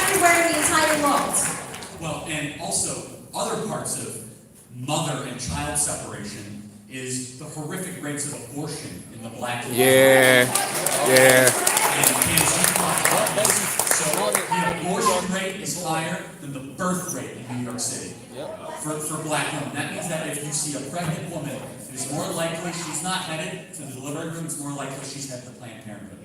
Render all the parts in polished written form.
everywhere in the entire world. Well, and also, other parts of mother and child separation is the horrific rates of abortion in the black community. Yeah. And Candace, you talked about this. So the abortion rate is higher than the birth rate in New York City for black women. That means that if you see a pregnant woman, it is more likely she's not headed to the delivery room, it's more likely she's headed to Planned Parenthood.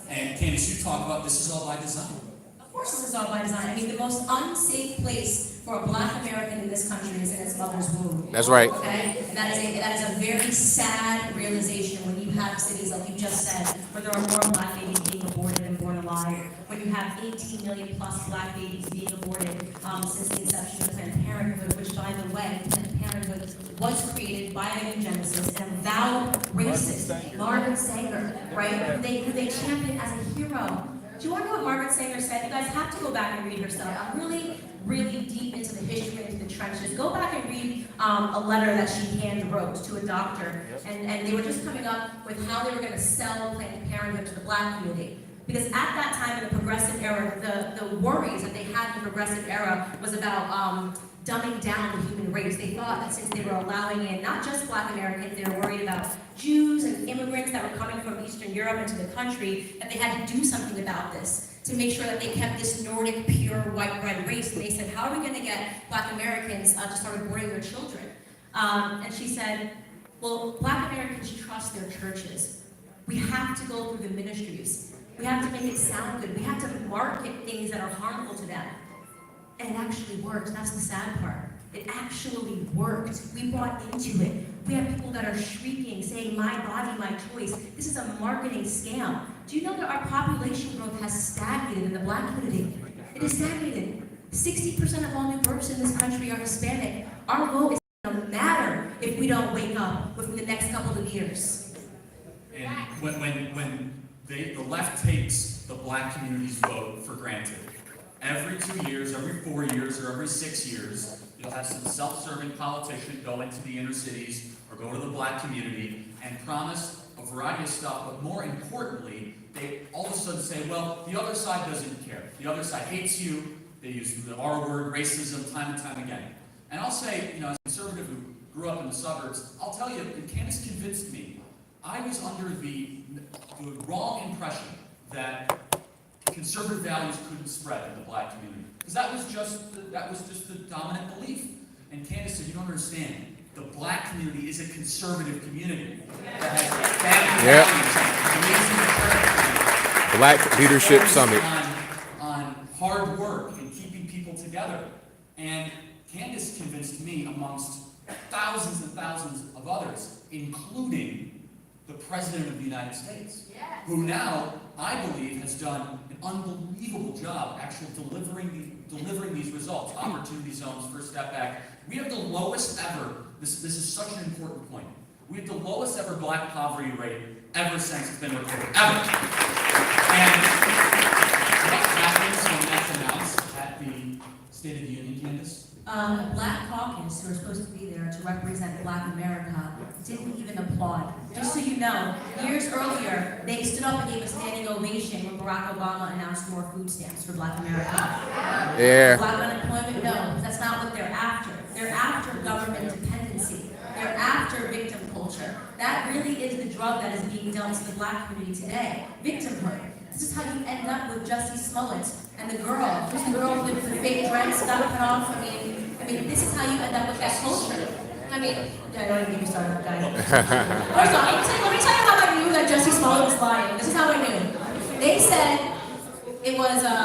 And Candace, you talk about this is all by design. Of course this is all by design. I mean, the most unsafe place for a black American in this country is in its mother's womb. That's right. Okay? And that is a very sad realization when you have cities, like you just said, where there are more black babies being aborted and born alive, when you have 18 million plus black babies being aborted since the inception of Planned Parenthood, which, by the way, Planned Parenthood was created by a eugenicist and avowed racist, Margaret Sanger, right? Who they championed as a hero. Do you want to know what Margaret Sanger said? You guys have to go back and read her stuff. I'm really deep into the history, into the trenches. Go back and read a letter that she hand wrote to a doctor, and they were just coming up with how they were going to sell Planned Parenthood to the black community. Because at that time in the progressive era, the worries that they had in the progressive era was about dumbing down the human race. They thought that since they were allowing in not just black Americans, they were worried about Jews and immigrants that were coming from Eastern Europe into the country, that they had to do something about this to make sure that they kept this Nordic, pure, white bread race. And they said, how are we going to get black Americans to start aborting their children? And she said, well, black Americans trust their churches. We have to go through the ministries. We have to make it sound good. We have to market things that are harmful to them. And it actually worked. That's the sad part. It actually worked. We bought into it. We have people that are shrieking, saying, my body, my choice. This is a marketing scam. Do you know that our population growth has stagnated in the black community? It is stagnated. 60% of all new births in this country are Hispanic. Our vote is going to matter if we don't wake up within the next couple of years. And when the left takes the black community's vote for granted, every 2 years, every 4 years, or every 6 years, you'll have some self-serving politician go into the inner cities or go to the black community and promise a variety of stuff, but more importantly, they all of a sudden say, well, the other side doesn't care. The other side hates you. They use the R word, racism, time and time again. And I'll say, as a conservative who grew up in the suburbs, I'll tell you, and Candace convinced me, I was under the wrong impression that conservative values couldn't spread in the black community. Because that was just the dominant belief. And Candace said, you don't understand. The black community is a conservative community that has values, amazing character. Black Leadership Summit. On hard work and keeping people together. And Candace convinced me, amongst thousands and thousands of others, including the President of the United States, who now, I believe, has done an unbelievable job actually delivering these results. Opportunity zones, First Step Back. We have the lowest ever, this is such an important point, we have the lowest ever black poverty rate ever since it's been recorded, ever. And what happens when that's announced at the State of the Union, Candace? Black caucus, who are supposed to be there to represent Black America, didn't even applaud. Just so you know, years earlier, they stood up and gave a standing ovation when Barack Obama announced more food stamps for Black America. Yeah. Black unemployment, no, that's not what they're after. They're after government dependency. They're after victim culture. That really is the drug that is being dealt to the black community today. Victimhood. This is how you end up with Jussie Smollett and the girl with the fake dreads got cut off. I mean, this is how you end up with that culture. I mean, I don't even get me started, guys. First off, let me tell you how I knew that Jussie Smollett was lying. This is how I knew. They said it was a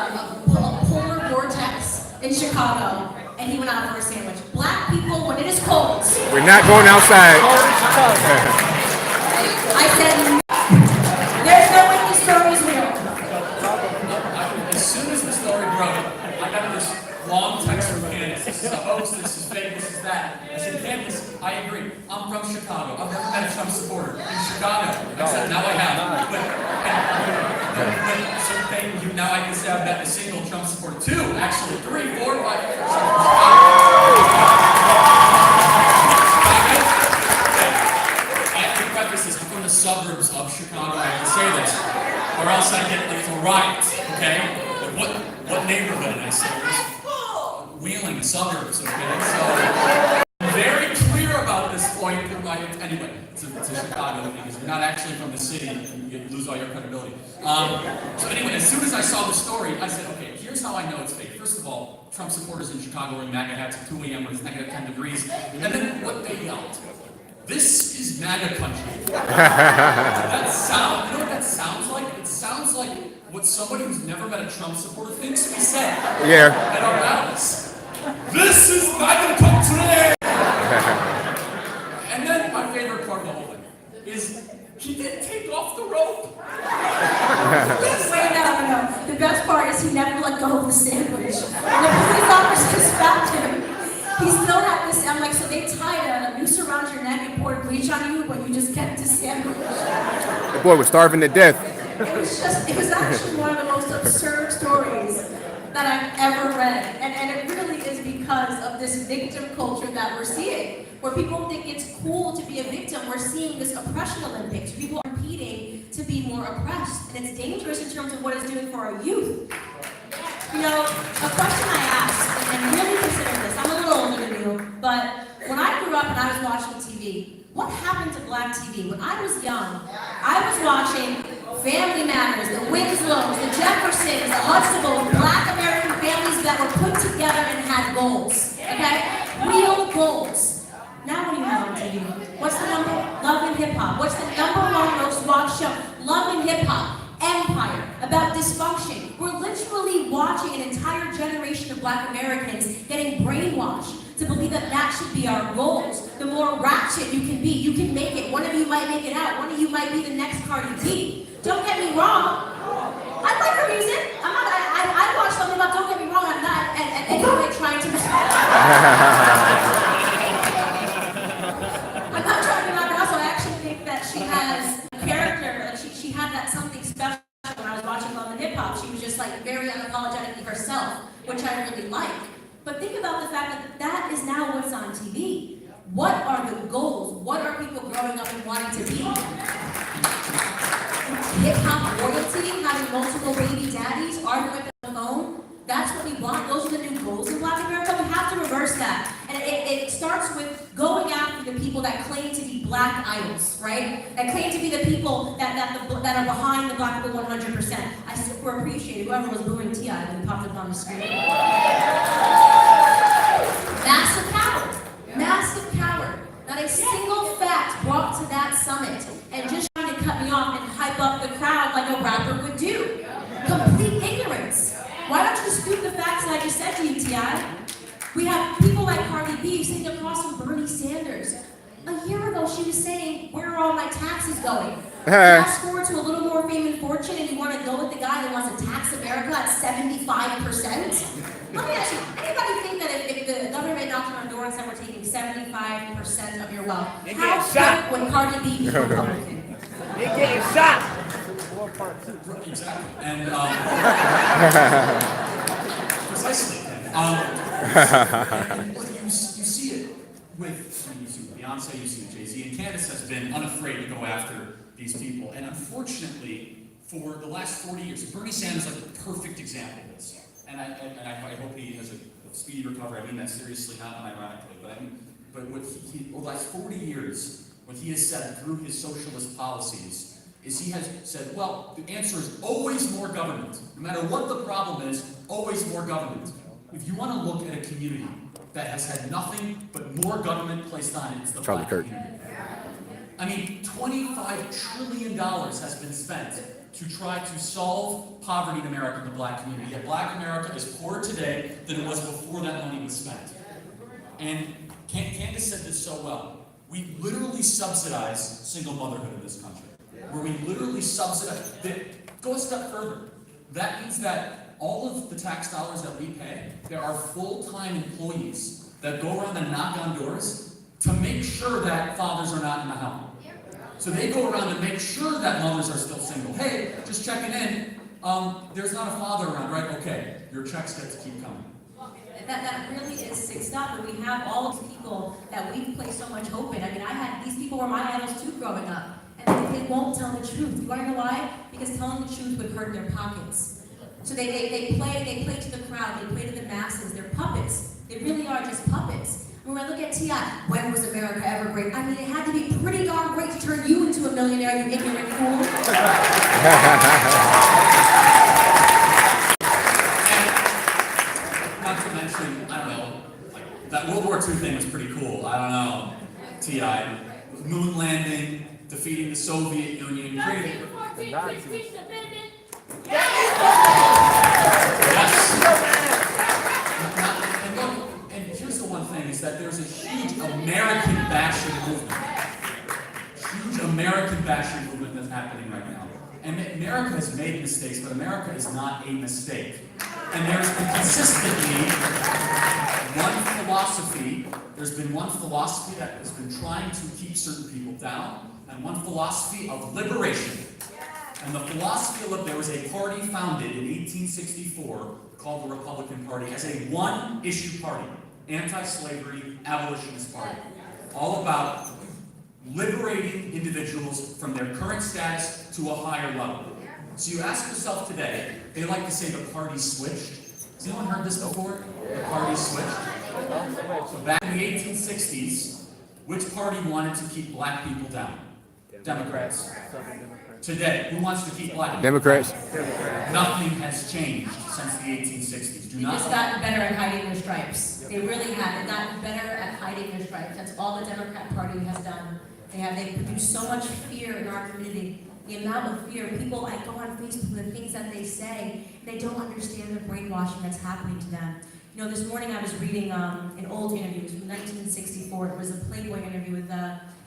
polar vortex in Chicago, and he went out for a sandwich. Black people, when it is cold. We're not going outside. I said, there's no way this story is real. As soon as the story broke, I got this long text from Candace. This is a hoax, this is fake, this is that. I said, Candace, I agree. I'm from Chicago. I've never met a Trump supporter in Chicago. I said, now I have. So thank you. Now I can say I've met a single Trump supporter. 2, actually. 3, 4, 5. I have to preface this. I'm from the suburbs of Chicago. I have to say this, or else I get like a riot. Okay? What neighborhood, and I say, Wheeling, the suburbs, okay? So, I'm very clear about this point. Anyway, to Chicago, because you're not actually from the city, you lose all your credibility. So anyway, as soon as I saw the story, I said, okay, here's how I know it's fake. First of all, Trump supporters in Chicago wearing MAGA hats at 2 a.m. when it's negative 10 degrees. And then what they yelled. This is MAGA country. That sound, you know what that sounds like? It sounds like what somebody who's never met a Trump supporter thinks we said at our rallies. This is MAGA country! And then my favorite part of the whole thing is he didn't take off the rope. Wait, no. The best part is he never let go of the sandwich. When the police officers stopped him, he still had this. I'm like, so they tied a noose around your neck and poured bleach on you, but you just kept the sandwich. The boy was starving to death. It was actually one of the most absurd stories that I've ever read. And it really is because of this victim culture that we're seeing, where people think it's cool to be a victim. We're seeing this oppression Olympics. People are competing to be more oppressed. And it's dangerous in terms of what it's doing for our youth. You know, a question I asked, and really consider this, I'm a little older than you, but when I grew up and I was watching TV, what happened to black TV? When I was young, I was watching Family Matters, the Winslows, the Jeffersons, the Huxtables, black American families that were put together and had goals, okay? Real goals. Now what do you have on TV? What's the number? Love and Hip Hop. What's the number one most watched show? Love and Hip Hop. Empire, about dysfunction. We're literally watching an entire generation of black Americans getting brainwashed to believe that that should be our goals. The more ratchet you can be, you can make it. One of you might make it out. One of you might be the next Cardi B. Don't get me wrong. I like her music. I watch something about Don't Get Me Wrong. I'm not anyway trying to I'm not trying to knock her out, so I actually think that she has character, like she had that something special when I was watching Love and Hip Hop. She was just like very unapologetically herself, which I really like. But think about the fact that that is now what's on TV. What are the goals? What are people growing up and wanting to be? Hip hop royalty, having multiple baby daddies, arguing with the phone. That's what we want. Those are the new goals in Black America. We have to reverse that. And it starts with going after the people that claim to be black idols, right? That claim to be the people that are behind the black people 100%. I super appreciate whoever was booing T.I. when he popped up on the screen. Massive coward. Massive coward. Not a single fact brought to that summit. And just trying to cut me off and hype up the crowd like a rapper would do. Complete ignorance. Why don't you dispute the facts that I just said to you, T.I.? We have people like Cardi B sitting across from Bernie Sanders. A year ago, she was saying, where are all my taxes going? Fast forward to a little more fame and fortune, and you want to go with the guy that wants to tax America at 75%? Let me ask you, anybody think that if the government knocked on our door and said we're taking 75% of your wealth, how quick would Cardi B become Republican? They're getting shot. Exactly. And precisely. And look, you see it with Beyonce, you see Jay-Z, and Candace has been unafraid to go after these people. And unfortunately, for the last 40 years, Bernie Sanders is like the perfect example of this. And I hope he has a speedy recovery. I mean that seriously, not unironically. But what he over the last 40 years, what he has said through his socialist policies is he has said, well, the answer is always more government. No matter what the problem is, always more government. If you want to look at a community that has had nothing but more government placed on it, it's the black Kirk. community. I mean, $25 trillion has been spent to try to solve poverty in America in the black community. Yet black America is poorer today than it was before that money was spent. And Candace said this so well. We literally subsidize single motherhood in this country. Where we literally subsidize, go a step further. That means that all of the tax dollars that we pay, there are full-time employees that go around and knock on doors to make sure that fathers are not in the home. So they go around and make sure that mothers are still single. Hey, just checking in, there's not a father around, right? Okay, your checks get to keep coming. That really is sick stuff, and we have all of these people that we've placed so much hope in. I mean, these people were my idols too growing up, and they won't tell the truth. You want to know why? Because telling the truth would hurt their pockets. So they play to the crowd, they play to the masses, they're puppets. They really are just puppets. When I look at T.I., when was America ever great? I mean, it had to be pretty darn great to turn you into a millionaire, you ignorant fool. And not to mention, I don't know, like, that World War II thing was pretty cool. I don't know, T.I. Moon landing, defeating the Soviet Union, creating... And look, and here's the one thing, is that there's a huge American bashing movement. Huge American bashing movement that's happening right now. And America has made mistakes, but America is not a mistake. And there's been consistently there's been one philosophy that has been trying to keep certain people down, and one philosophy of liberation. And the philosophy of, there was a party founded in 1864 called the Republican Party as a one-issue party, anti-slavery, abolitionist party, all about liberating individuals from their current status to a higher level. So you ask yourself today, they like to say the party switched. Has anyone heard this before? The party switched. So back in the 1860s, which party wanted to keep black people down? Democrats. Today, who wants to keep black people Democrats. down? Nothing has changed since the 1860s. They've just gotten better at hiding their stripes. They really have. They've gotten better at hiding their stripes. That's all the Democrat Party has done. They've produced so much fear in our community. The amount of fear, people, I go on Facebook, the things that they say, they don't understand the brainwashing that's happening to them. You know, this morning I was reading an old interview, it was from 1964. It was a Playboy interview with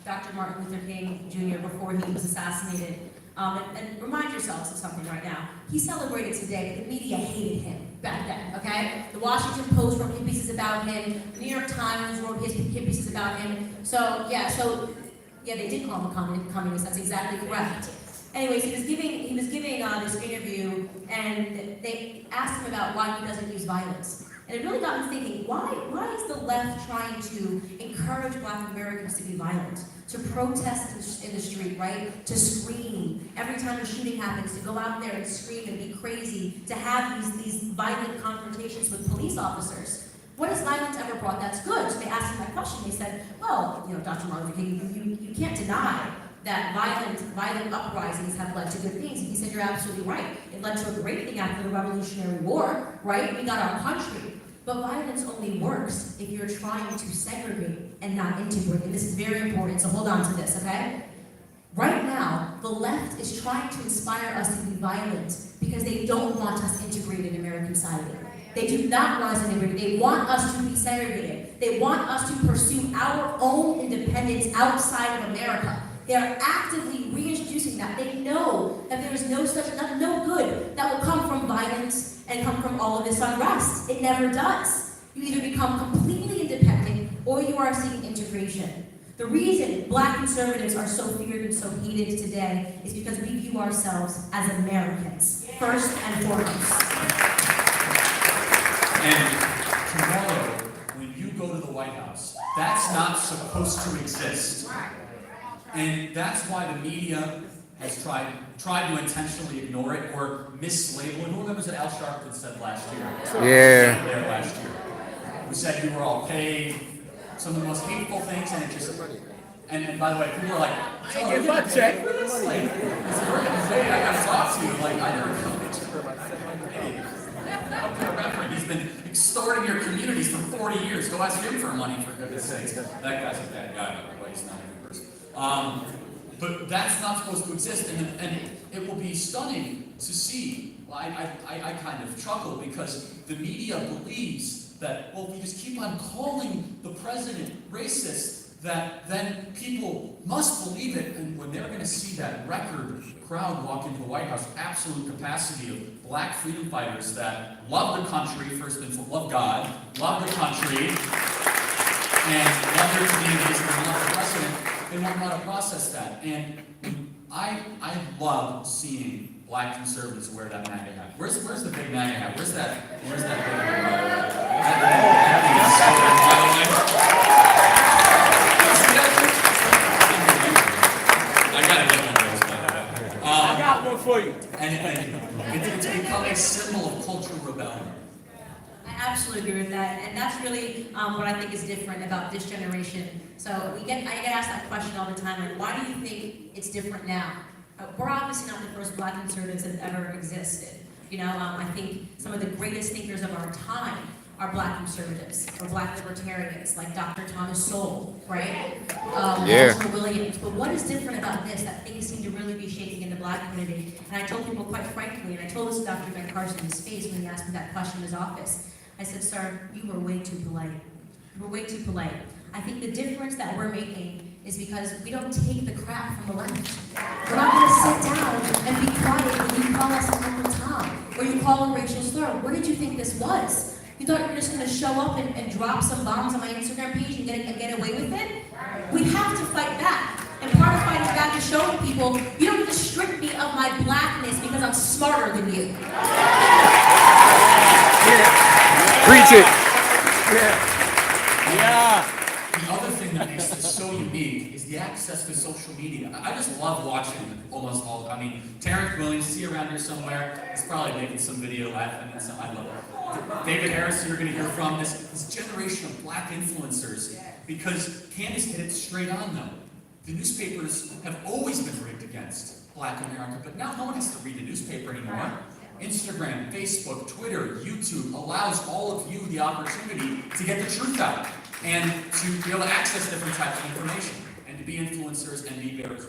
Dr. Martin Luther King Jr. before he was assassinated. And remind yourselves of something right now. He celebrated today, but the media hated him back then, okay? The Washington Post wrote hit pieces about him. The New York Times wrote hit pieces about him. So they did call him a communist. That's exactly correct. Anyways, he was giving this interview, and they asked him about why he doesn't use violence. And it really got me thinking, why is the left trying to encourage Black Americans to be violent, to protest in the street, right? To scream every time a shooting happens, to go out there and scream and be crazy, to have these violent confrontations with police officers. What has violence ever brought that's good? So they asked him that question. They said, well, you know, Dr. Martin Luther King, you can't deny that violent uprisings have led to good things. And he said, you're absolutely right. It led to a great thing after the Revolutionary War, right? We got our country. But violence only works if you're trying to segregate and not integrate. And this is very important, so hold on to this, okay? Right now, the left is trying to inspire us to be violent because they don't want us integrated in American society. They do not want us integrated. They want us to be segregated. They want us to pursue our own independence outside of America. They are actively reintroducing that. They know that there is no good that will come from violence and come from all of this unrest. It never does. You either become completely independent or you are seeking integration. The reason Black conservatives are so feared and so hated today is because we view ourselves as Americans, first and foremost. And tomorrow, when you go to the White House, that's not supposed to exist. And that's why the media has tried to intentionally ignore it or mislabel it. Who remembers what Al Sharpton said last year? Yeah. There last year. Who said you were all paid, some of the most hateful things, and it just... And by the way, people are like, oh, get my check. Like, it's a work of the day, I gotta talk to you. Like, I never come to He's been extorting your communities for 40 years. Go ask him for money, for goodness sakes. That guy's a bad guy, by the way. He's not a good person. But that's not supposed to exist, and it will be stunning to see. Well, I kind of chuckle because the media believes that, well, if you just keep on calling the president racist, that then people must believe it, and when they're going to see that record crowd walk into the White House, absolute capacity of Black freedom fighters that love the country, first and foremost, love God, love the country, and love their communities, and love the president, they won't know how to process that. And I love seeing Black conservatives wear that MAGA hat. Where's the big MAGA hat? Where's that big I gotta get one of those, by the way. I got one for you. And it's become a symbol absolutely agree with that, and that's really what I think is different about this generation. So I get asked that question all the time, like, why do you think it's different now? We're obviously not the first Black conservatives that have ever existed. You know, I think some of the greatest thinkers of our time are Black conservatives or Black libertarians, like Dr. Thomas Sowell, right? Yeah. Walter Williams. But what is different about this, that things seem to really be shaking in the Black community? And I told people quite frankly, and I told this to Dr. Ben Carson in his face when he asked me that question in his office, I said, sir, you were way too polite. You were way too polite. I think the difference that we're making is because we don't take the crap from the left. We're not going to sit down and be quiet when you call us Uncle Tom or you call a racial slur. What did you think this was? You thought you were just going to show up and drop some bombs on my Instagram page and get away with it? We have to fight back. And part of fighting back is showing people, you don't get to strip me of my blackness because I'm smarter than you. Preach it. Yeah. The other thing that makes this so unique is the access to social media. I just love watching almost all. I mean, Terrence Williams, is he around here somewhere? He's probably making some video laughing and some. I love it. David Harris, you're going to hear from this generation of Black influencers, because Candace hit it straight on though. The newspapers have always been rigged against Black America, but now no one has to read a newspaper anymore. Instagram, Facebook, Twitter, YouTube allows all of you the opportunity to get the truth out and to be able to access different types of information and to be influencers and be bearers.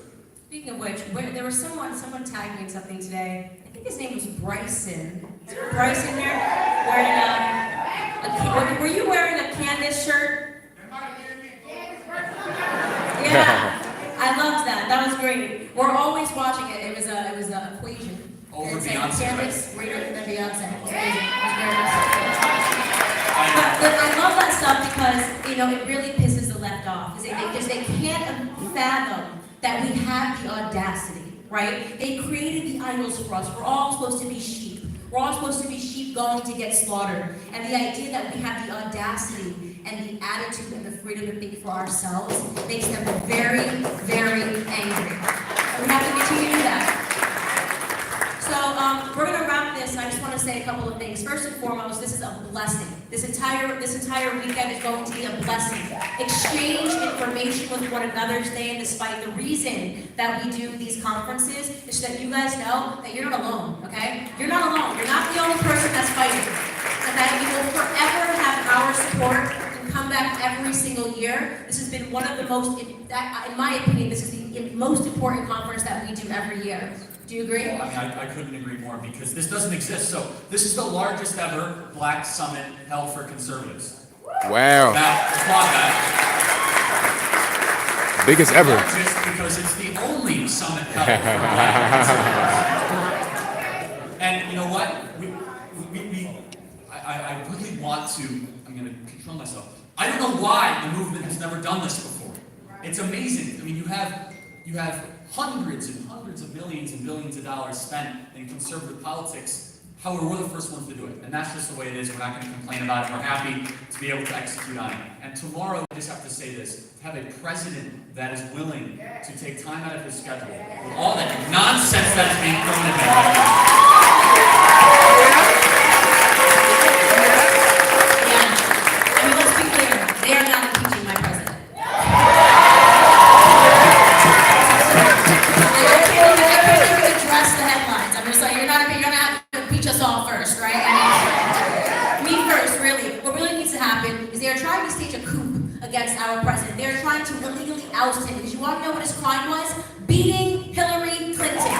Speaking of which, there was someone tagged me in something today. I think his name was Bryson. Is there Bryson there? Were you wearing a Candace shirt? Yeah, I loved that. That was great. We're always watching it. It was an equation. Over It's like Beyonce, Candace greater than Beyonce. It was amazing. It was very nice. But I love that stuff because, you know, it really pisses the left off. Because they can't fathom that we have the audacity, right? They created the idols for us. We're all supposed to be sheep. We're all supposed to be sheep going to get slaughtered. And the idea that we have the audacity and the attitude and the freedom to think for ourselves makes them very, very angry. We have to continue to do that. So we're going to wrap this, and I just want to say a couple of things. First and foremost, this is a blessing. This entire weekend is going to be a blessing. Exchange information with one another today, and despite the reason that we do these conferences is so that you guys know that you're not alone, okay? You're not alone. You're not the only person that's fighting. And that you will forever have our support and come back every single year. This has been one of the most, in my opinion, this is the most important conference that we do every year. Do you agree? I mean, I couldn't agree more, because this doesn't exist. So this is the largest ever Black summit held for conservatives. Wow. Now, applaud that. Biggest ever. Largest because it's the only summit held for Black conservatives. And you know what? I really want to, I'm going to control myself. I don't know why the movement has never done this before. It's amazing. I mean, you have hundreds and hundreds of millions and billions of dollars spent in conservative politics. However, we're the first ones to do it. And that's just the way it is. We're not going to complain about it. We're happy to be able to execute on it. And tomorrow, I just have to say this, to have a president that is willing to take time out of his schedule with all that nonsense that's being thrown at him right now. Yeah. I mean, let's be clear. They are not impeaching my president. Address the headlines. I'm just like, you're gonna have to impeach us all first, right? I mean, me first, really. What really needs to happen is they are trying to stage a coup against our president. They are trying to illegally oust him, because you want to know what his crime was? Beating Hillary Clinton.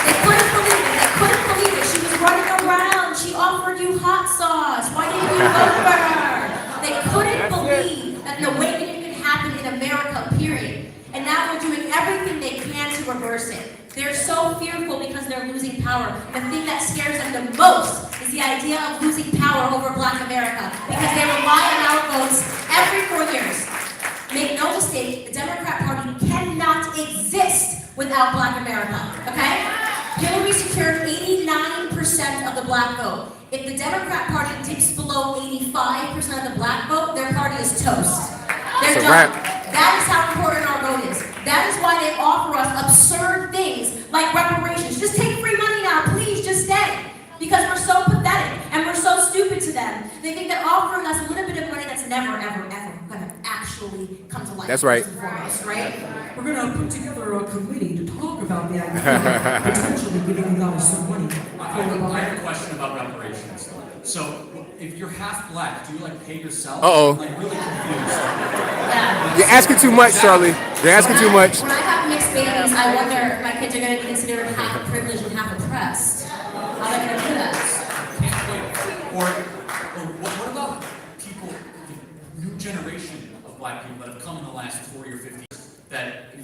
They couldn't believe it. They couldn't believe it. She was running around. She offered you hot sauce. Why didn't you vote for her? They couldn't believe that an awakening could happen in America, period. And now they're doing everything they can to reverse it. They're so fearful because they're losing power. The thing that scares them the most is the idea of losing power over Black America, because they rely on our votes every 4 years. Make no mistake, the Democrat Party cannot exist without Black America, okay? Hillary secured 89% of the Black vote. If the Democrat Party dips below 85% of the Black vote, their party is toast. They're done. That is how important our vote is. That is why they offer us absurd things like reparations. Just take free money now, please, just stay. Because we're so pathetic and we're so stupid to them. They think they're offering us a little bit of money that's never, ever, ever gonna actually come to life. That's right. First and foremost, right? We're gonna put together a committee to talk about the idea of potentially giving you guys some money. I have a question about reparations. So, if you're half black, do you like pay yourself? Uh-oh. I'm like really confused. Yeah. You're asking too much, Charlie. You're asking too much. When I have mixed babies, I wonder if my kids are gonna be considered half privileged and half oppressed. How are they gonna do that? Can't wait. Or what about people, the new generation of black people that have come in the last 40 or 50 years that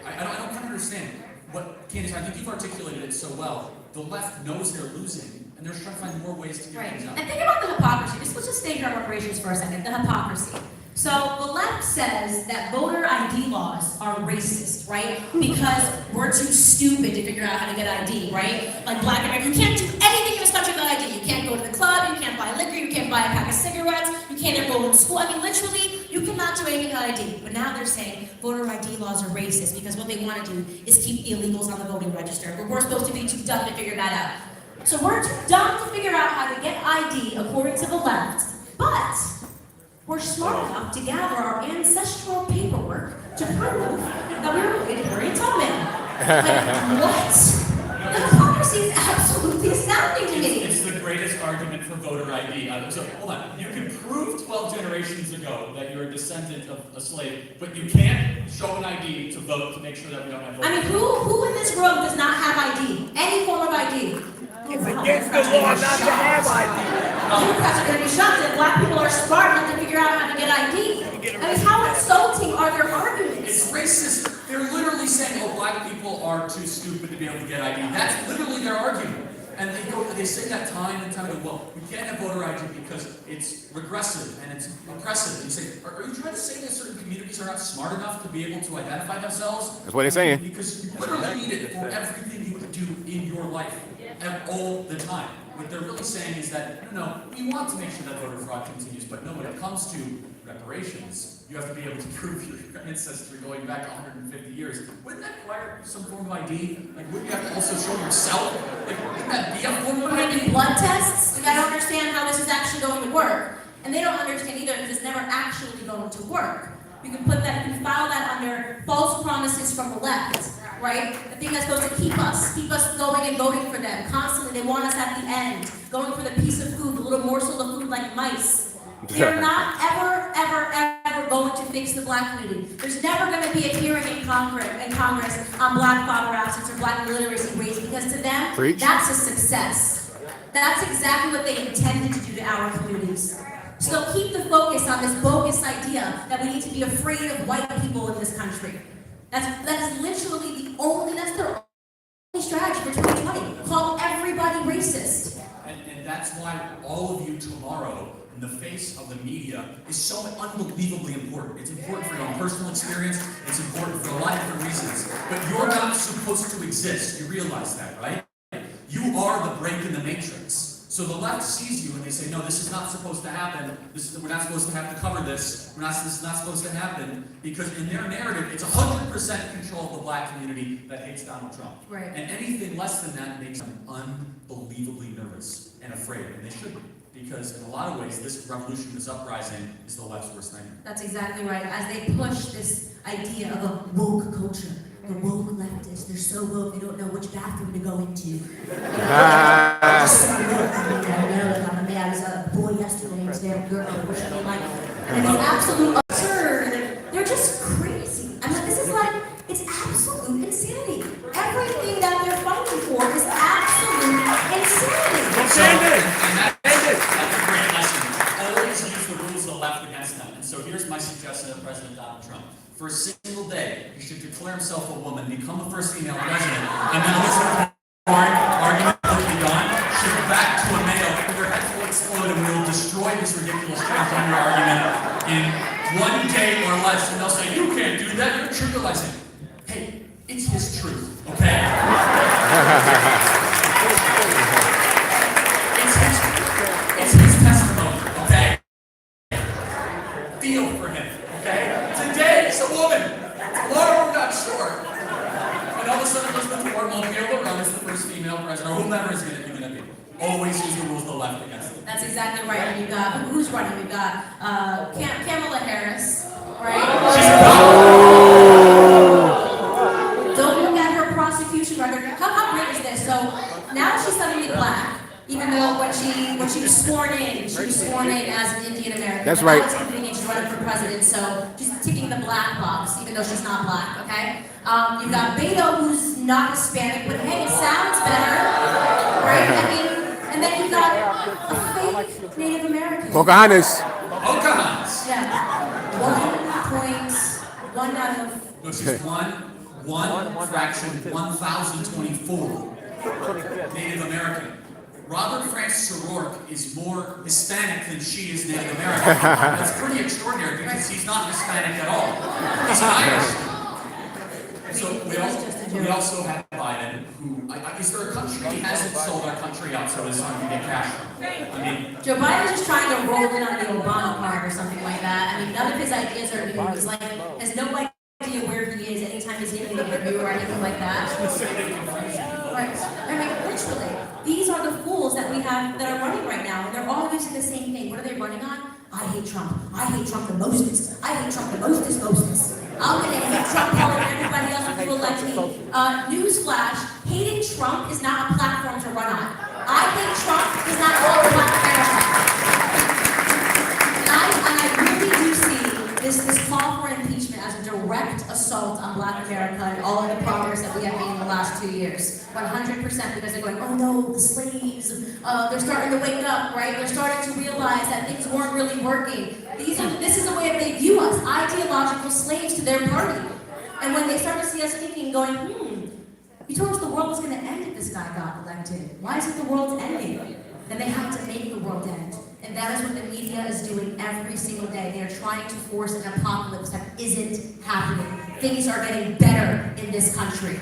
I don't kind of understand. What, Candace, I think you've articulated it so well. The left knows they're losing, and they're trying to find more ways to get Right. things out. And think about the hypocrisy. Let's just stay here on reparations for a second. The hypocrisy. So the left says that voter ID laws are racist, right? Because we're too stupid to figure out how to get ID, right? Like black Americans, you can't do anything in this country without ID. You can't go to the club, you can't buy liquor, you can't buy a pack of cigarettes, you can't enroll in school. I mean, literally, you cannot do anything without ID. But now they're saying voter ID laws are racist because what they want to do is keep the illegals on the voting register. But we're supposed to be too dumb to figure that out. So we're too dumb to figure out how to get ID according to the left. But we're smart enough to gather our ancestral paperwork to prove that we were related to Harriet Tubman. Like, what? The hypocrisy is absolutely astounding to me. It's the greatest argument for voter ID. So, hold on. You can prove 12 generations ago that you're a descendant of a slave, but you can't show an ID to vote to make sure that we don't have voting. I mean, who in this room does not have ID? Any form of ID? It's against the law not to have ID. Democrats are going to be shocked that black people are smart enough to figure out how to get ID. I mean, how insulting are their arguments? It's racist. They're literally saying, oh, black people are too stupid to be able to get ID. That's literally their argument. And they say that time and time again, well, we can't have voter ID because it's regressive and it's oppressive. And you say, are you trying to say that certain communities are not smart enough to be able to identify themselves? That's what they're saying. Because you literally need it for everything you do in your life all the time. What they're really saying is that, no, we want to make sure that voter fraud continues, but no, when it comes to reparations, you have to be able to prove your ancestry going back 150 years. Wouldn't that require some form of ID? Like, wouldn't you have to also show yourself? Like, wouldn't that be a form of We're ID? making blood tests. Like, I don't understand how this is actually going to work. And they don't understand either because it's never actually going to work. You can put that, you can file that under false promises from the left, right? The thing that's supposed to keep us going and voting for them. Constantly, they want us at the end, going for the piece of food, the little morsel of food like mice. They're not ever going to fix the black community. There's never going to be a hearing in Congress on black father absence or black literacy rates because to them, Preach. that's a success. That's exactly what they intended to do to our communities. So keep the focus on this bogus idea that we need to be afraid of white people in this country. That is literally that's their only strategy for 2020. Call everybody racist. And that's why all of you tomorrow, in the face of the media, is so unbelievably important. It's important for your own personal experience. It's important for a lot of different reasons. But you're not supposed to exist. You realize that, right? You are the break in the matrix. So the left sees you and they say, no, this is not supposed to happen. We're not supposed to have to cover this. This is not supposed to happen. Because in their narrative, it's 100% control of the black community that hates Donald Trump. Right. And anything less than that makes them unbelievably nervous and afraid. And they should be. Because in a lot of ways, this revolution, this uprising, is the left's worst nightmare. That's exactly right. As they push this idea of a woke culture, the woke leftists, they're so woke, they don't know which bathroom to go into. I was a boy yesterday instead of a girl, which I mean, like, and it's absolute absurd. They're just crazy. I mean, this is like, it's absolute insanity. Everything that they're fighting for is absolute insanity. That's a great lesson. Always use the rules of the left against them. And so here's my suggestion to President Donald Trump. For a single day, he should declare himself a woman, become the first female president, and then listen to the argument will be gone, shift back to a male, their heads will explode, and we will destroy this ridiculous transgender argument in 1 day or less. And they'll say, you can't do that, you're trivializing. Hey, it's his truth, okay? It's his testimony, okay? Feel for him, okay? Today, it's a woman. Tomorrow, we're not sure. And all of a sudden, Elizabeth Warren won't be able to run as the first female president, or whomever is going to be. Always always use the rules of the left against them. That's exactly right. And you've got, who's running? We've got Kamala Harris, right? Don't look at her prosecution record. How great is this? So now she's suddenly black, even though when she was sworn in, she was sworn in as an Indian American. That's But right. now it's convenient she's running for president, so she's ticking the black box, even though she's not black, okay? You've got Beto, who's not Hispanic, but hey, it sounds better, right? I mean, and then you've got a fake Native American. Pocahontas. Pocahontas. Yeah. 1.1 out of. No, she's one fraction, 1,024 Native American. Robert Francis O'Rourke is more Hispanic than she is Native American. That's pretty extraordinary because he's not Hispanic at all. He's Irish. So we also have Biden, who, is there a country he hasn't sold our country out so his son can get cash from? I mean, Joe Biden's just trying to roll in on the Obama card or something like that. I mean, none of his ideas are new. He's like, has no idea where he is anytime he's in an interview or anything like that. Right. I mean, literally, these are the fools that we have that are running right now, and they're all using the same thing. What are they running on? I hate Trump. I hate Trump the mostest. I hate Trump the mostest. I'm gonna hate Trump more than everybody else if you elect me. Newsflash, hating Trump is not a platform to run on. I hate Trump is not a platform. And I really do see this call for impeachment as a direct assault on Black America and all of the progress that we have made in the last 2 years. 100%, because they're going, oh no, the slaves, they're starting to wake up, right? They're starting to realize that things weren't really working. This is the way that they view us, ideological slaves to their party. And when they start to see us thinking, going, you told us the world was going to end if this guy got elected. Why is it the world's ending? Then they have to make the world end. And that is what the media is doing every single day. They are trying to force an apocalypse that isn't happening. Things are getting better in this country.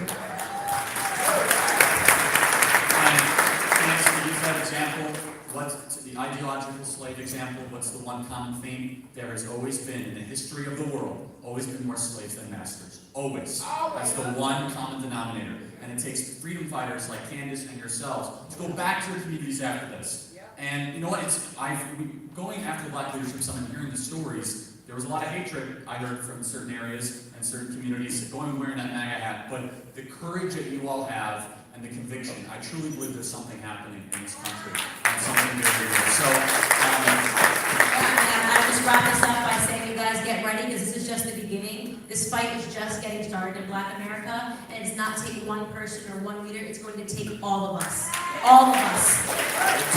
To use that example, what's the ideological slave example? What's the one common theme? There has always been, in the history of the world, always been more slaves than masters. Always. That's the one common denominator. And it takes freedom fighters like Candace and yourselves to go back to the communities after this. And you know what? Going after the Black Leadership Summit, hearing the stories, there was a lot of hatred I heard from certain areas and certain communities going and wearing that MAGA hat. But the courage that you all have and the conviction, I truly believe there's something happening in this country. And something very real. So, I'll just wrap this up by saying, you guys get ready, because this is just the beginning. This fight is just getting started in Black America, and it's not taking one person or one leader. It's going to take all of us, to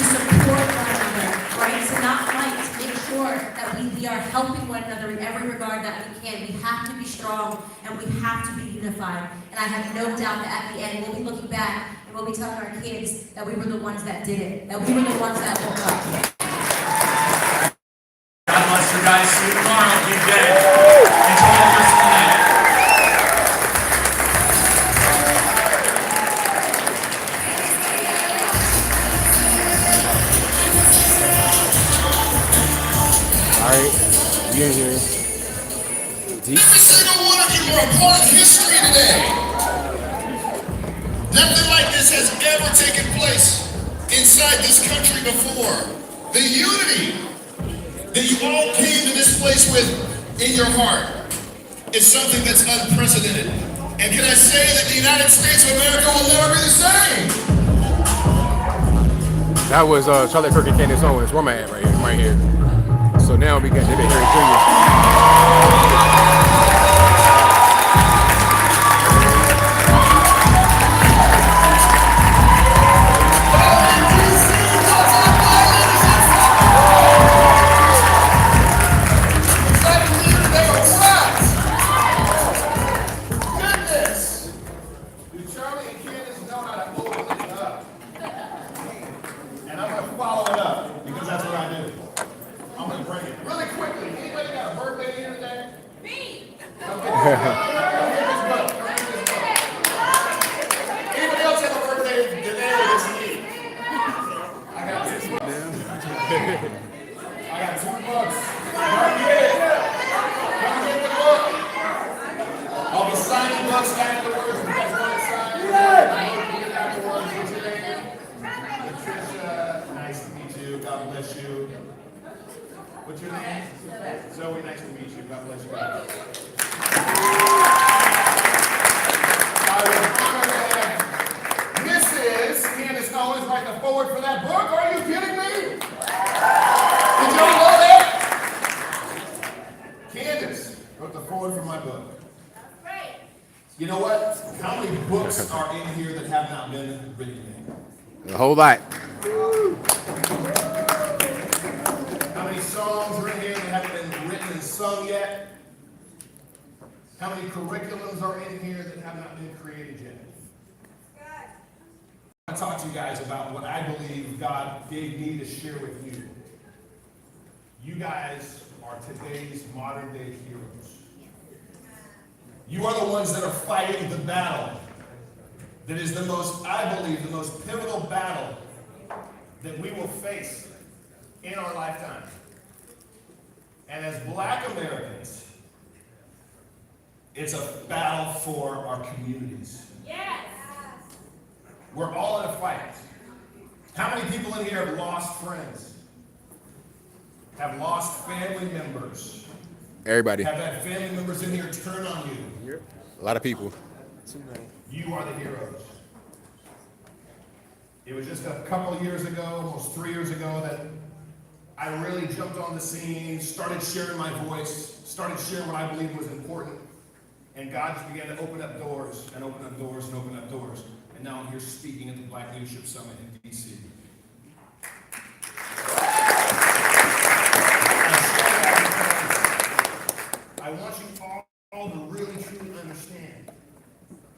support one another, right? To not fight, to make sure that we are helping one another in every regard that we can. We have to be strong, and we have to be unified. And I have no doubt that at the end, we'll be looking back and we'll be telling our kids that we were the ones that did it, that we were the ones that woke up. God bless you guys. See you tomorrow. Be good. Enjoy the rest of the night. All right, we in here. Deep. Every single one of you are a part of history today. Nothing like this has ever taken place inside this country before. The unity that you all came to this place with in your heart is something that's unprecedented. And can I say that the United States of America will never be the same? That was Charlie Kirk and Candace Owens. Where am I at right here? So now we got David Harry Jr. God bless you. What's your name? Zoe, nice to meet you. God bless you. I was honored to have Mrs. Candace Owens write the forward for that book. Are you kidding me? Did y'all know that? Candace wrote the forward for my book. You know what? How many books are in here that have not been written yet? A whole lot. How many songs are in here that haven't been written and sung yet? How many curriculums are in here that have not been created yet? I want to talk to you guys about what I believe God gave me to share with you. You guys are today's modern day heroes. You are the ones that are fighting the battle that is the most, I believe, the most pivotal battle that we will face in our lifetime. And as Black Americans, it's a battle for our communities. Yes. We're all in a fight. How many people in here have lost friends? Have lost family members? Everybody. Have had family members in here turn on you? A lot of people. You are the heroes. It was just a couple of years ago, almost 3 years ago, that I really jumped on the scene, started sharing my voice, started sharing what I believed was important, and God just began to open up doors and open up doors and open up doors. And now I'm here speaking at the Black Leadership Summit in D.C. I want you all to really truly understand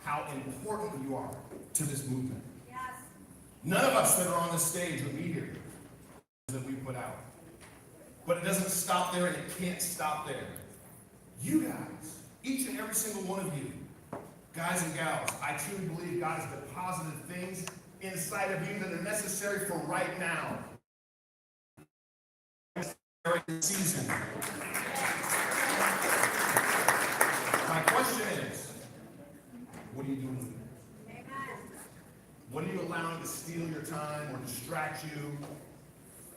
how important you are to this movement. Yes. None of us that are on this stage with me here that we put out. But it doesn't stop there, and it can't stop there. You guys, each and every single one of you, guys and gals, I truly believe God has deposited things inside of you that are necessary for right now. Season. My question is, what are you doing with it? What are you allowing to steal your time or distract you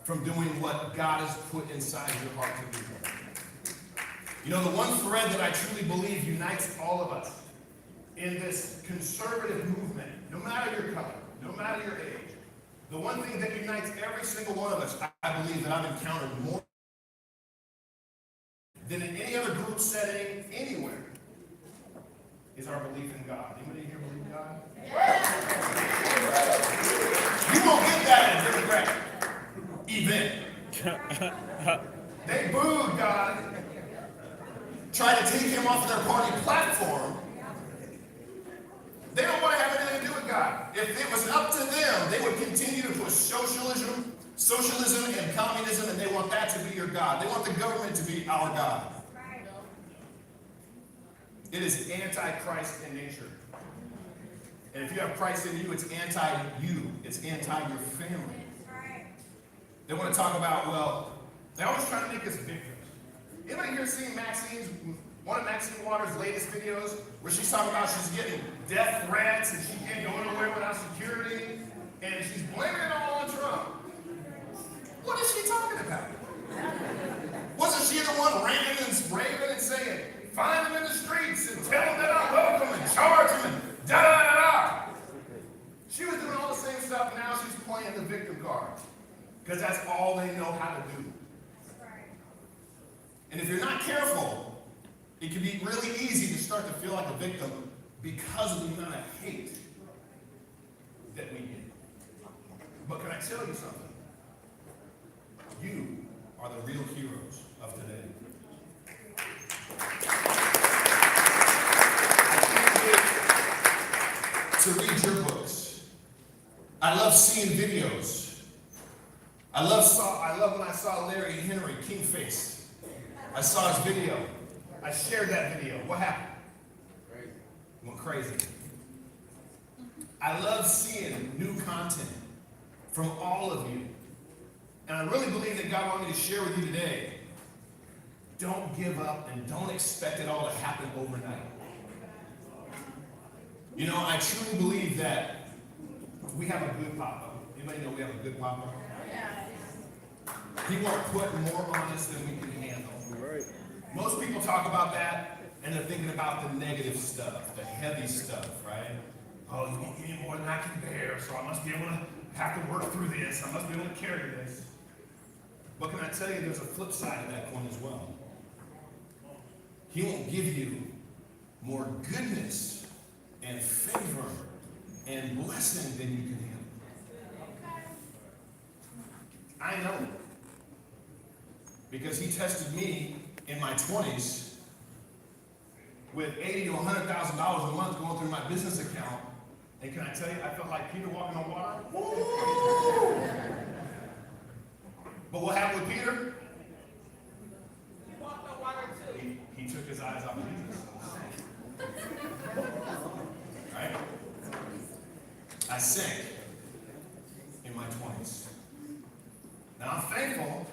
from doing what God has put inside your heart to do? You know, the one thread that I truly believe unites all of us in this conservative movement, no matter your color, no matter your age, the one thing that unites every single one of us, I believe that I've encountered more than in any other group setting anywhere, is our belief in God. Anybody here believe in God? You won't get that at a Democrat event. They booed God, tried to take him off their party platform. They don't want to have anything to do with God. If it was up to them, they would continue to push socialism and communism, and they want that to be your God. They want the government to be our God. It is anti-Christ in nature. And if you have Christ in you, it's anti-you. It's anti-your family. They want to talk about, well, they're always trying to make us victims. Anybody here seen one of Maxine Waters' latest videos where she's talking about she's getting death threats and she can't go anywhere without security, and she's blaming it all on Trump? What is she talking about? Wasn't she the one raving and saying, find them in the streets and tell them that I'm welcome and charge them and da-da-da-da? She was doing all the same stuff, and now she's playing the victim card because that's all they know how to do. And if you're not careful, it can be really easy to start to feel like a victim because of the amount of hate that we get. But can I tell you something? You are the real heroes of today. I can't wait to read your books. I love seeing videos. I love when I saw Larry Henry, King Face. I saw his video. I shared that video. What happened? Went crazy. I love seeing new content from all of you. And I really believe that God wanted me to share with you today. Don't give up and don't expect it all to happen overnight. You know, I truly believe that we have a good papa. Anybody know we have a good papa? He won't put more on us than we can handle. Right. Most people talk about that, and they're thinking about the negative stuff, the heavy stuff, right? Oh, you give me more than I can bear, so I must be able to have to work through this. I must be able to carry this. But can I tell you, there's a flip side of that coin as well. He won't give you more goodness and favor and blessing than you can handle. I know. Because he tested me in my 20s with $80,000 to $100,000 a month going through my business account. And can I tell you, I felt like Peter walking on water. Woo! But what happened with Peter? He walked on water too. He took his eyes off of Jesus. Right? I sank in my 20s. Now I'm thankful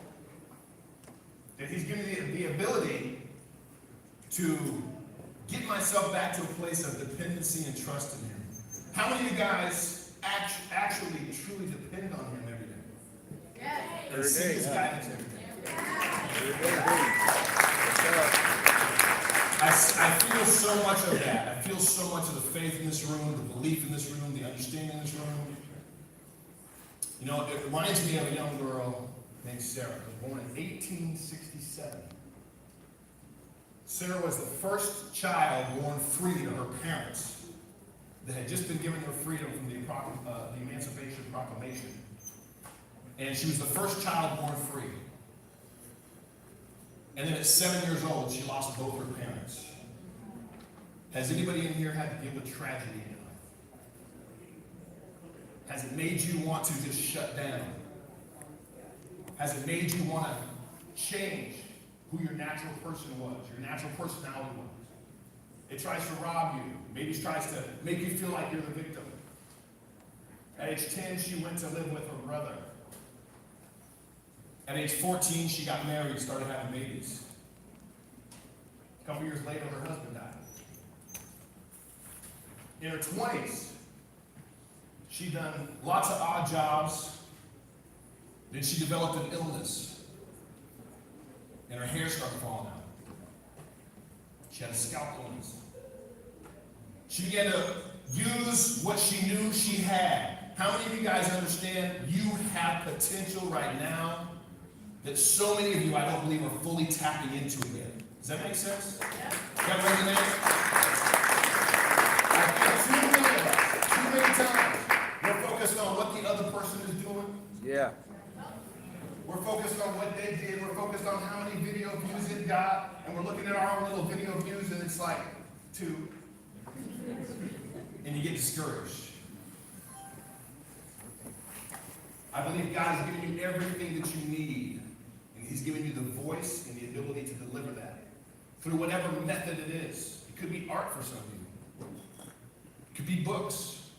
that he's given me the ability to get myself back to a place of dependency and trust in him. How many of you guys actually truly depend on him every day? Yes. And see his guidance every day? I feel so much of that. I feel so much of the faith in this room, the belief in this room, the understanding in this room. You know, it reminds me of a young girl named Sarah, who was born in 1867. Sarah was the first child born free to her parents that had just been given their freedom from the Emancipation Proclamation. And she was the first child born free. And then at 7 years old, she lost both her parents. Has anybody in here had to deal with tragedy in your life? Has it made you want to just shut down? Has it made you want to change who your natural person was, your natural personality was? It tries to rob you. Maybe it tries to make you feel like you're the victim. At age 10, she went to live with her brother. At age 14, she got married, started having babies. A couple years later, her husband died. In her 20s, she'd done lots of odd jobs. Then she developed an illness, and her hair started falling out. She had a scalp illness. She began to use what she knew she had. How many of you guys understand you have potential right now that so many of you, I don't believe, are fully tapping into it yet? Does that make sense? Yeah. That resonate? I feel too many times we're focused on what the other person is doing. Yeah. We're focused on what they did. We're focused on how many video views it got. And we're looking at our own little video views, and it's like 2. And you get discouraged. I believe God has given you everything that you need. And he's given you the voice and the ability to deliver that through whatever method it is. It could be art for some of you. It could be books.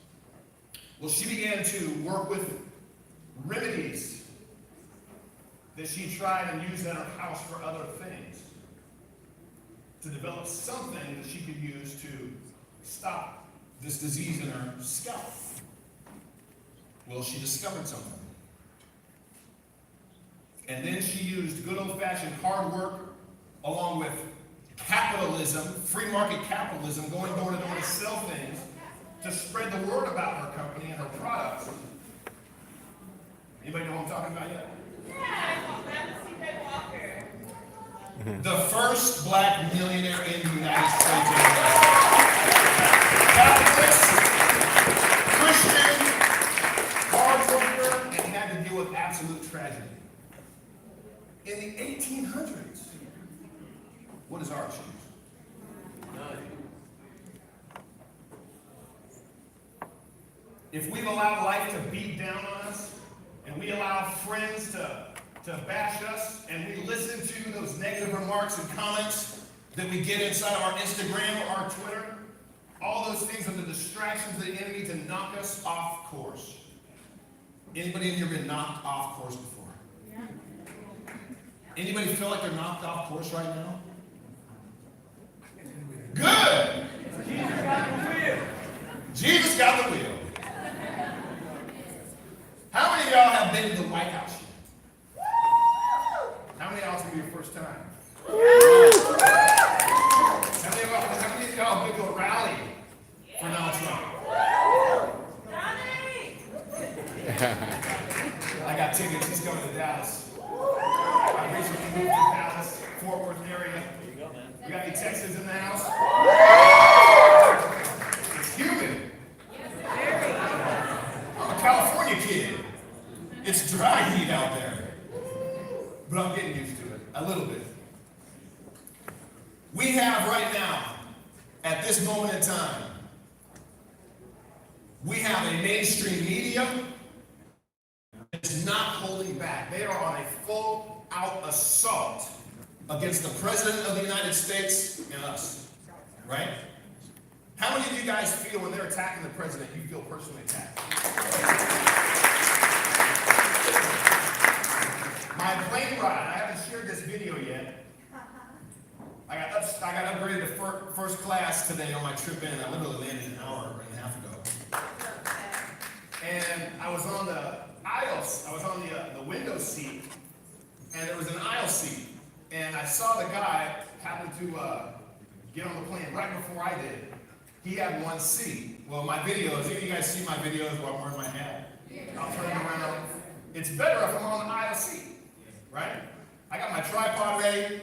Well, she began to work with remedies that she tried and used at her house for other things to develop something that she could use to stop this disease in her scalp. Well, she discovered something. And then she used good old-fashioned hard work along with capitalism, free market capitalism, going door to door to sell things, to spread the word about her company and her products. Anybody know what I'm talking about yet? The first black millionaire in the United States of America. Catholic, Christian, hard worker, and had to deal with absolute tragedy. In the 1800s, what is our excuse? None. If we've allowed life to beat down on us, and we allow friends to bash us, and we listen to those negative remarks and comments that we get inside of our Instagram or our Twitter, all those things are the distractions of the enemy to knock us off course. Anybody in here been knocked off course before? Yeah. Anybody feel like they're knocked off course right now? Good! Jesus got the wheel. Jesus got the wheel. How many of y'all have been to the White House yet? first time? How many of y'all been to a rally for Donald Trump? I got tickets. He's coming to Dallas. I recently moved to Dallas, Fort Worth area. We got any Texans in the house? It's humid. I'm a California kid. It's dry heat out there. But I'm getting used to it, a little bit. We have right now, at this moment in time, we have a mainstream media that's not holding back. They are on a full-out assault against the President of the United States and us, right? How many of you guys feel when they're attacking the President, you feel personally attacked? My plane ride, I haven't shared this video yet. I got upgraded to first class today on my trip in. I literally landed an hour and a half ago. And I was on the aisles. I was on the window seat, and there was an aisle seat. And I saw the guy happen to get on the plane right before I did. He had one seat. Well, my videos, any of you guys see my videos where I'm wearing my hat? I'll turn around. It's better if I'm on the aisle seat, right? I got my tripod ready.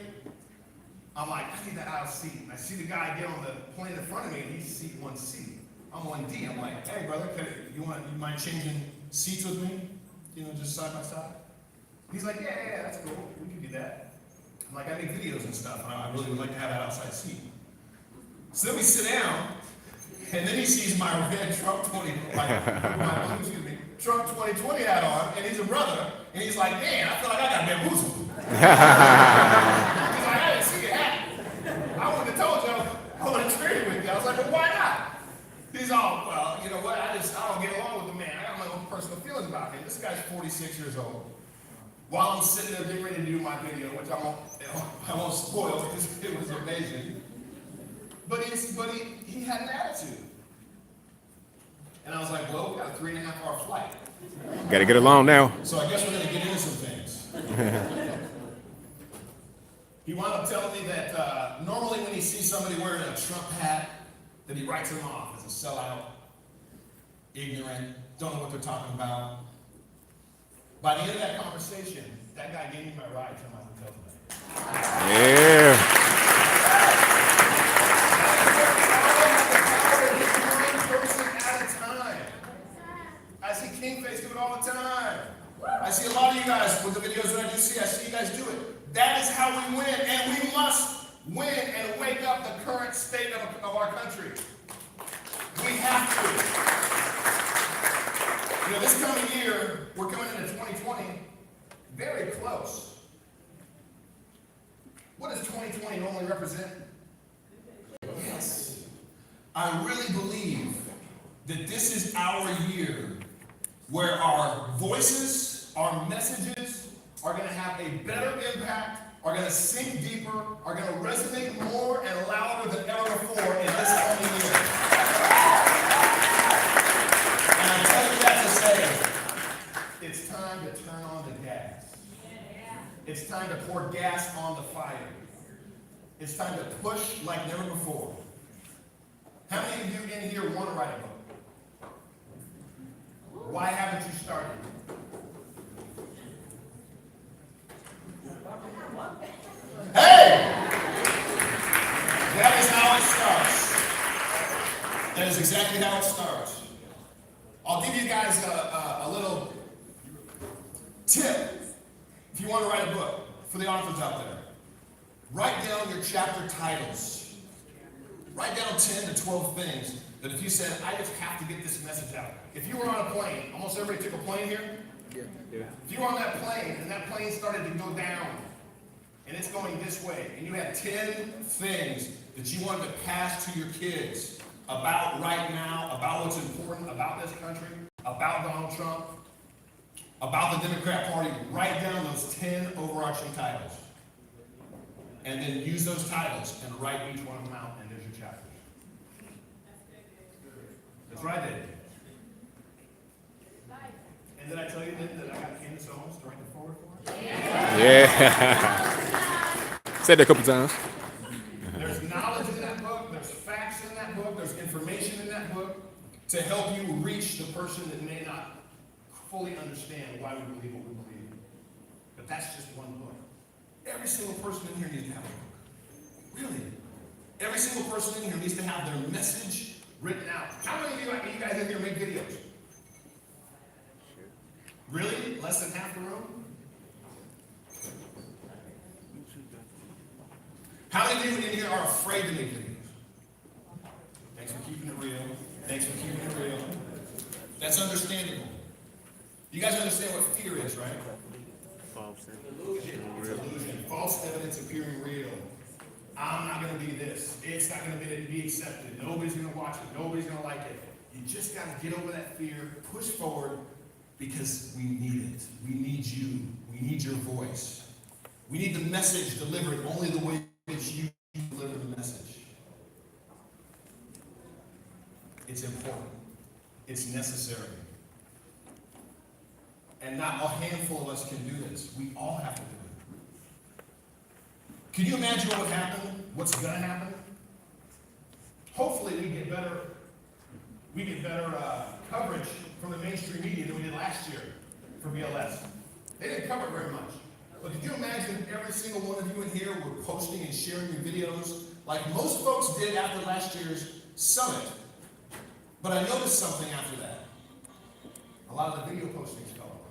I'm like, I need that aisle seat. I see the guy get on the plane in front of me, and he's seat 1C. I'm 1D. I'm like, hey, brother, you mind changing seats with me? You know, just side by side? He's like, yeah, that's cool. We can do that. I'm like, I make videos and stuff, and I really would like to have that outside seat. So then we sit down, and then he sees my red Trump 2020 hat on, and he's a brother, and he's like, man, I feel like I got bamboozled. He's like, I didn't see your hat. I wouldn't have told you I would have traded with you. I was like, well, why not? He's all, well, you know what, I don't get along with the man. I got my own personal feelings about him. This guy's 46 years old. While I'm sitting there getting ready to do my video, which I won't spoil because it was amazing. But he had an attitude. And I was like, well, we got a 3.5-hour flight. Got to get along now. So I guess we're going to get into some things. He wound up telling me that normally when he sees somebody wearing a Trump hat, that he writes them off as a sellout, ignorant, don't know what they're talking about. By the end of that conversation, that guy gave me my ride to my hotel tonight. Yeah. One person at a time. I see Kingface do it all the time. I see a lot of you guys with the videos that I do see. I see you guys do it. That is how we win, and we must win and wake up the current state of our country. We have to. You know, this coming year, we're coming into 2020 very close. What does 2020 normally represent? Yes. I really believe that this is our year where our voices, our messages are going to have a better impact, are going to sink deeper, are going to resonate more and louder than ever before in this coming year. And I tell you that to say, it's time to turn on the gas. It's time to pour gas on the fire. It's time to push like never before. How many of you in here want to write a book? Why haven't you started? Hey! That is how it starts. That is exactly how it starts. I'll give you guys a little tip if you want to write a book for the authors out there. Write down your chapter titles. Write down 10 to 12 things that if you said, I just have to get this message out. If you were on a plane, almost everybody took a plane here? Yeah. If you were on that plane and that plane started to go down and it's going this way and you had 10 things that you wanted to pass to your kids about right now, about what's important about this country, about Donald Trump, about the Democrat Party, write down those 10 overarching titles. And then use those titles and write each one of them out, and there's your chapters. That's what I did. And did I tell you that I got Candace Owens to write the forward for? Yeah. Said that a couple times. There's knowledge in that book, there's facts in that book, there's information in that book to help you reach the person that may not fully understand why we believe what we believe. But that's just one book. Every single person in here needs to have a book. Really. Every single person in here needs to have their message written out. How many of you guys in here make videos? Really? Less than half the room? How many of you in here are afraid to make videos? Thanks for keeping it real. Thanks for keeping it real. That's understandable. You guys understand what fear is, right? Delusion. False evidence appearing real. I'm not going to be this. It's not going to be accepted. Nobody's going to watch it. Nobody's going to like it. You just got to get over that fear, push forward, because we need it. We need you. We need your voice. We need the message delivered only the way that you deliver the message. It's important. It's necessary. And not a handful of us can do this. We all have to do it. Can you imagine what would happen? What's going to happen? Hopefully we get better coverage from the mainstream media than we did last year for BLS. They didn't cover it very much. But could you imagine every single one of you in here were posting and sharing your videos like most folks did after last year's summit? But I noticed something after that. A lot of the video postings fell off.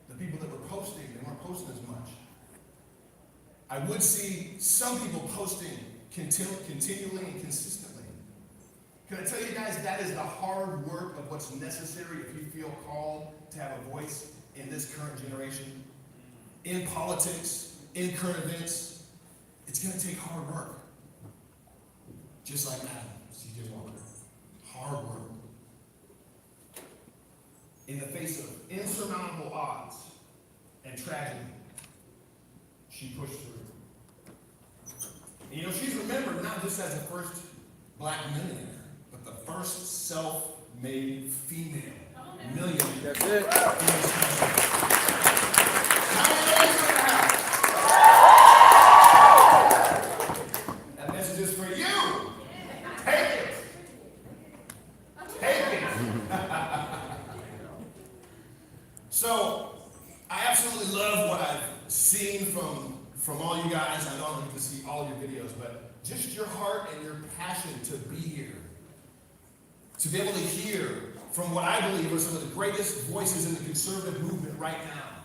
The people that were posting, they weren't posting as much. I would see some people posting continually and consistently. Can I tell you guys, that is the hard work of what's necessary if you feel called to have a voice in this current generation, in politics, in current events. It's going to take hard work. Just like Adam, C.J. Walker. Hard work. In the face of insurmountable odds and tragedy, she pushed through. And you know, she's remembered not just as the first black millionaire, but the first self-made female millionaire. That's it. In this country. How many of you in the house? That message is for you. Take it. Take it. So, I absolutely love what I've seen from all you guys. I know I'm going to see all your videos, but just your heart and your passion to be here. To be able to hear from what I believe are some of the greatest voices in the conservative movement right now.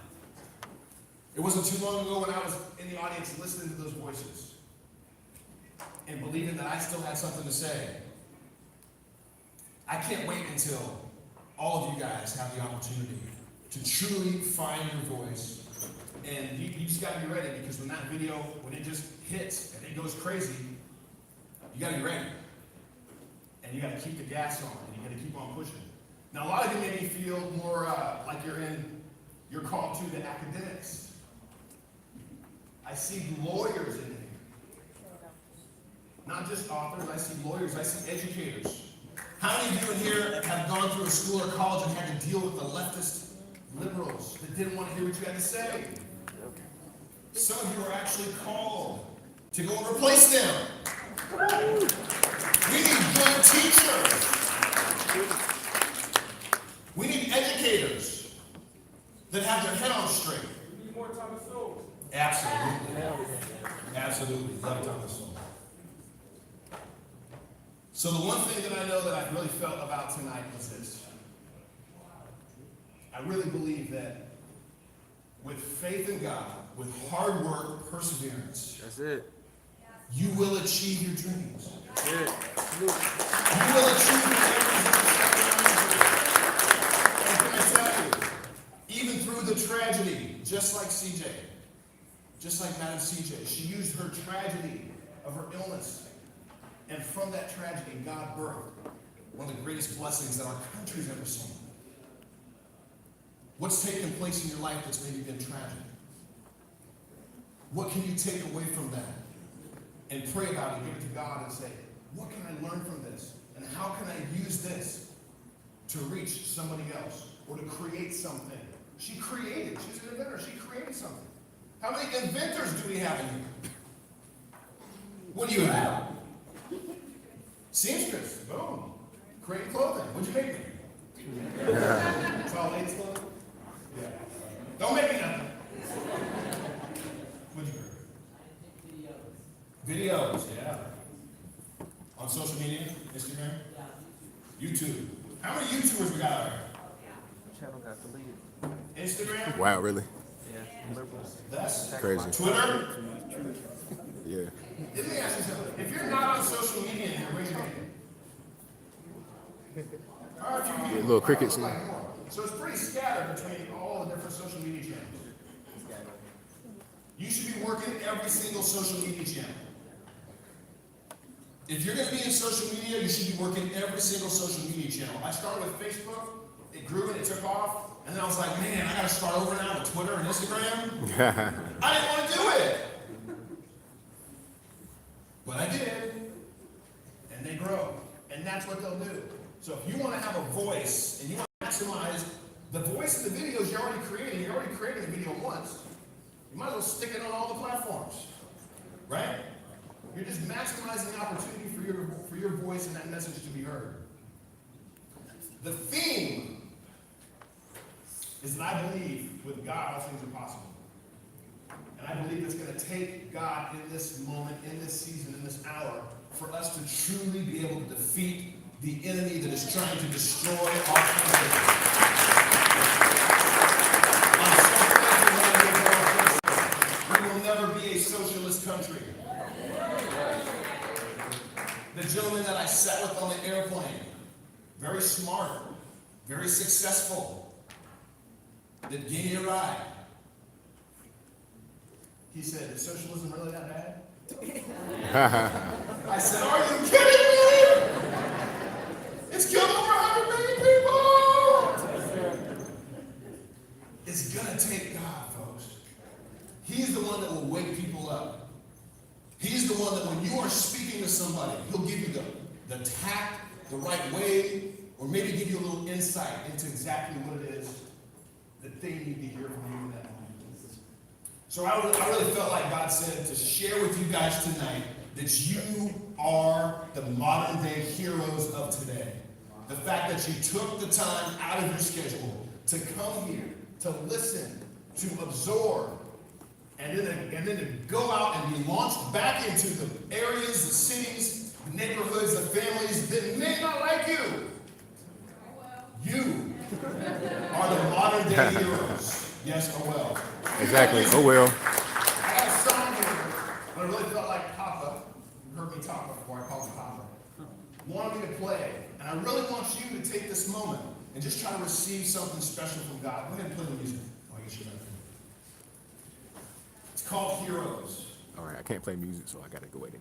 It wasn't too long ago when I was in the audience listening to those voices and believing that I still had something to say. I can't wait until all of you guys have the opportunity to truly find your voice. And you just got to be ready, because when that video, when it just hits and it goes crazy, you got to be ready. And you got to keep the gas on, and you got to keep on pushing. Now, a lot of you maybe feel more like you're called to the academics. I see lawyers in here. Not just authors, I see lawyers, I see educators. How many of you in here have gone through a school or college and had to deal with the leftist liberals that didn't want to hear what you had to say? Some of you are actually called to go and replace them. We need good teachers. We need educators that have their head on straight. We need more Thomas Sowell. Absolutely. Absolutely. Love Thomas Sowell. So the one thing that I know that I really felt about tonight was this. I really believe that with faith in God, with hard work, perseverance, That's it. you will achieve your dreams. That's it. You will achieve and can I tell you, even through the tragedy, just like CJ, just like Madam CJ, she used her tragedy of her illness. And from that tragedy, God birthed one of the greatest blessings that our country's ever seen. What's taken place in your life that's maybe been tragic? What can you take away from that? And pray about it, give it to God and say, what can I learn from this? And how can I use this to reach somebody else or to create something? She was an inventor, she created something. How many inventors do we have in here? What do you have? Seamstress, boom. Create clothing. What'd you make me? It's all ladies' clothing? Yeah. Don't make me nothing. What'd you create? Videos, yeah. On social media, Instagram? YouTube. How many YouTubers we got out here? Channel got deleted. Instagram? Wow, really? That's Crazy. Twitter? Yeah. Let me ask you something. If you're not on social media and you're raise your hand. All right, Yeah, little crickets. so it's pretty scattered between all the different social media channels. You should be working every single social media channel. If you're going to be in social media, you should be working every single social media channel. I started with Facebook, it grew and it took off, and then I was like, man, I got to start over now with Twitter and Instagram. I didn't want to do it. But I did, and they grow, and that's what they'll do. So if you want to have a voice, and you want to maximize the voice of the videos you're already creating the video once, you might as well stick it on all the platforms, right? You're just maximizing the opportunity for your voice and that message to be heard. The theme is that I believe with God all things are possible. And I believe it's going to take God in this moment, in this season, in this hour, for us to truly be able to defeat the enemy that is trying to destroy our country. We will never be a socialist country. The gentleman that I sat with on the airplane, very smart, very successful, that gave me a ride. He said, is socialism really that bad? I said, are you kidding me? It's killed over 100 million people! It's gonna take God, folks. He's the one that will wake people up. He's the one that when you are speaking to somebody, he'll give you the tact, the right way, or maybe give you a little insight into exactly what it is that they need to hear from you in that moment. So I really felt like God said to share with you guys tonight that you are the modern day heroes of today. The fact that you took the time out of your schedule to come here, to listen, to absorb, and then to go out and be launched back into the areas, the cities, the neighborhoods, the families that may not like you. You are the modern day heroes. Yes, oh well. Exactly. Oh well. I got a song here, but I really felt like Papa, you heard me talk before, I called him Papa, wanted me to play. And I really want you to take this moment and just try to receive something special from God. Go ahead and play the music. Oh, I guess you're not. It's called Heroes. All right, I can't play music, so I gotta go with it.